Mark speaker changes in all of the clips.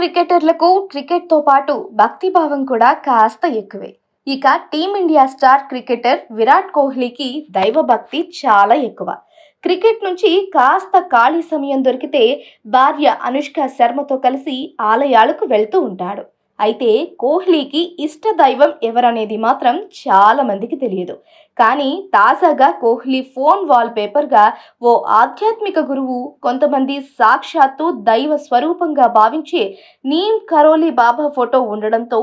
Speaker 1: క్రికెటర్లకు క్రికెట్‌తో పాటు భక్తిభావం కూడా కాస్త ఎక్కువే. ఇక టీమిండియా స్టార్ క్రికెటర్ విరాట్ కోహ్లీకి దైవభక్తి చాలా ఎక్కువ. క్రికెట్ నుంచి కాస్త ఖాళీ సమయం దొరికితే భార్య అనుష్క శర్మతో కలిసి ఆలయాలకు వెళ్తూ ఉంటాడు. అయితే కోహ్లీకి ఇష్ట దైవం ఎవరనేది మాత్రం చాలా మందికి తెలియదు. కానీ తాజాగా కోహ్లీ ఫోన్ వాల్‌పేపర్‌గా ఓ ఆధ్యాత్మిక గురువు, కొంతమంది సాక్షాత్తు దైవ స్వరూపంగా భావించే నీమ్ కరోలి బాబా ఫోటో ఉండడంతో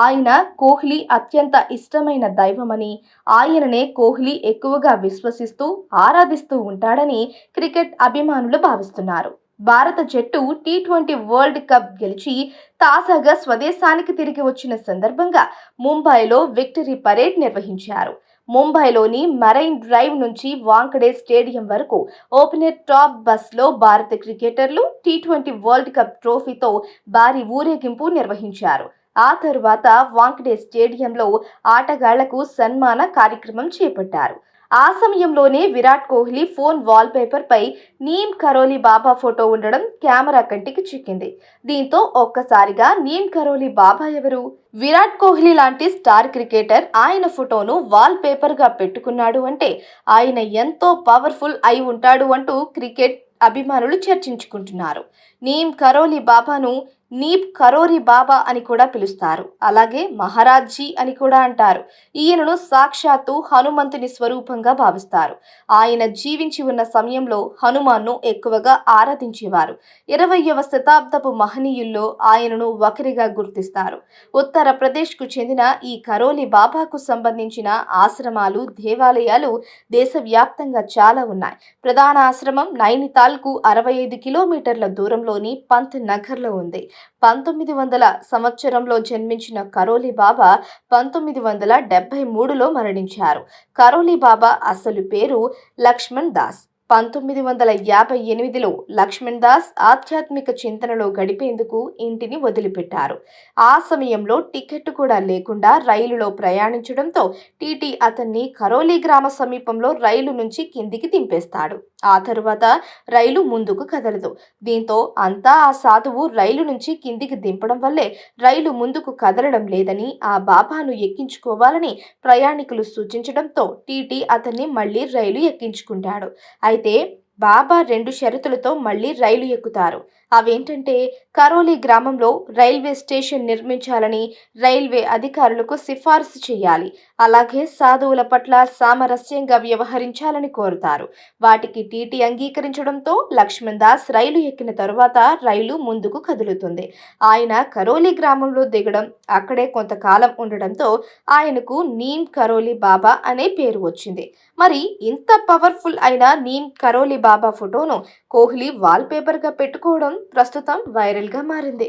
Speaker 1: ఆయన కోహ్లీ అత్యంత ఇష్టమైన దైవమని, ఆయననే కోహ్లీ ఎక్కువగా విశ్వసిస్తూ ఆరాధిస్తూ ఉంటాడని క్రికెట్ అభిమానులు భావిస్తున్నారు. భారత జట్టు టీ20 వరల్డ్ కప్ గెలిచి తాజాగా స్వదేశానికి తిరిగి వచ్చిన సందర్భంగా ముంబైలో విక్టరీ పరేడ్ నిర్వహించారు. ముంబైలోని మరైన్ డ్రైవ్ నుంచి వాంఖడే స్టేడియం వరకు ఓపెనర్ టాప్ బస్లో భారత క్రికెటర్లు టీ20 వరల్డ్ కప్ ట్రోఫీతో భారీ ఊరేగింపు నిర్వహించారు. ఆ తరువాత వాంఖడే స్టేడియంలో ఆటగాళ్లకు సన్మాన కార్యక్రమం చేపట్టారు. ఆ సమయంలోనే విరాట్ కోహ్లీ ఫోన్ వాల్పేపర్ పై నీమ్ కరోలి బాబా ఫోటో ఉండడం కెమెరా కంటికి చిక్కింది. దీంతో ఒక్కసారిగా నీమ్ కరోలి బాబా ఎవరు? విరాట్ కోహ్లీ లాంటి స్టార్ క్రికెటర్ ఆయన ఫోటోను వాల్ పేపర్ గా పెట్టుకున్నాడు అంటే ఆయన ఎంతో పవర్ఫుల్ అయి ఉంటాడు అంటూ క్రికెట్ అభిమానులు చర్చించుకుంటున్నారు. నీమ్ కరోలి బాబాను నీప్ కరోరి బాబా అని కూడా పిలుస్తారు. అలాగే మహారాజ్జీ అని కూడా అంటారు. ఈయనను సాక్షాత్తు హనుమంతుని స్వరూపంగా భావిస్తారు. ఆయన జీవించి ఉన్న సమయంలో హనుమాన్ను ఎక్కువగా ఆరాధించేవారు. 20వ శతాబ్దపు మహనీయుల్లో ఆయనను ఒకరిగా గుర్తిస్తారు. ఉత్తరప్రదేశ్కు చెందిన ఈ కరోలి బాబాకు సంబంధించిన ఆశ్రమాలు, దేవాలయాలు దేశవ్యాప్తంగా చాలా ఉన్నాయి. ప్రధాన ఆశ్రమం నైనితాల్కు 65 కిలోమీటర్ల దూరంలోని పంత్ నగర్లో ఉంది. 1900 సంవత్సరంలో జన్మించిన కరోలి బాబా 1973లో మరణించారు. కరోలి బాబా అసలు పేరు లక్ష్మణ్ దాస్. 1958లో లక్ష్మణ్ దాస్ ఆధ్యాత్మిక చింతనలో గడిపేందుకు ఇంటిని వదిలిపెట్టారు. ఆ సమయంలో టికెట్ కూడా లేకుండా రైలులో ప్రయాణించడంతో టీటీ అతన్ని కరోలి గ్రామ సమీపంలో రైలు నుంచి కిందికి దింపేస్తాడు. ఆ తరువాత రైలు ముందుకు కదలదు. దీంతో అంతా ఆ సాధువు రైలు నుంచి కిందికి దింపడం వల్లే రైలు ముందుకు కదలడం లేదని, ఆ బాబాను ఎక్కించుకోవాలని ప్రయాణికులు సూచించడంతో టీటీ అతన్ని మళ్లీ రైలు ఎక్కించుకుంటాడు. అయితే బాబా 2 షరతులతో మళ్లీ రైలు ఎక్కుతారు. అవేంటంటే కరోలి గ్రామంలో రైల్వే స్టేషన్ నిర్మించాలని రైల్వే అధికారులకు సిఫారసు చేయాలి. అలాగే సాధువుల పట్ల సామరస్యంగా వ్యవహరించాలని కోరుతారు. వాటికి టీటీ అంగీకరించడంతో లక్ష్మణ్ దాస్ రైలు ఎక్కిన తరువాత రైలు ముందుకు కదులుతుంది. ఆయన కరోలి గ్రామంలో దిగడం, అక్కడే కొంతకాలం ఉండడంతో ఆయనకు నీమ్ కరోలి బాబా అనే పేరు వచ్చింది. మరి ఇంత పవర్ఫుల్ అయిన నీమ్ కరోలి బాబా ఫోటోను కోహ్లీ వాల్ పేపర్గా పెట్టుకోవడం ప్రస్తుతం వైరల్గా మారింది.